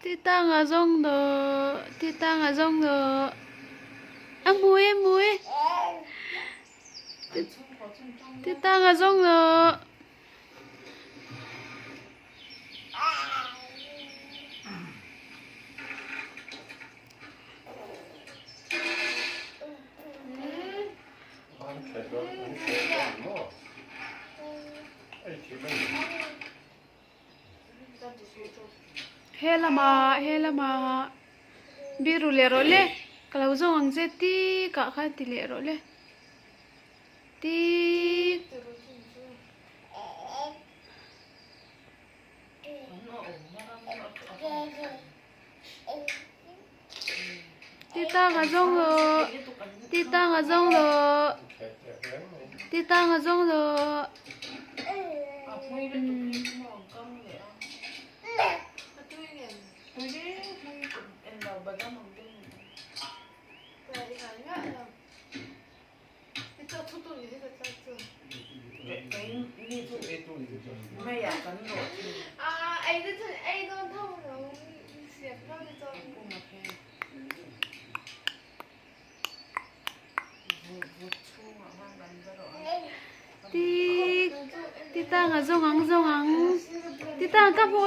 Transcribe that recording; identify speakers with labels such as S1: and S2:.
S1: Tita ngà rong đờ, tita ngà rong đờ. À muối, muối. Tita ngà rong đờ. Hela ma biru le role kalau zong ang zeti ka kha ti le role ti tita nga zong lo tita nga zong lo tita nga zong lo tita nga zong ang tita ka po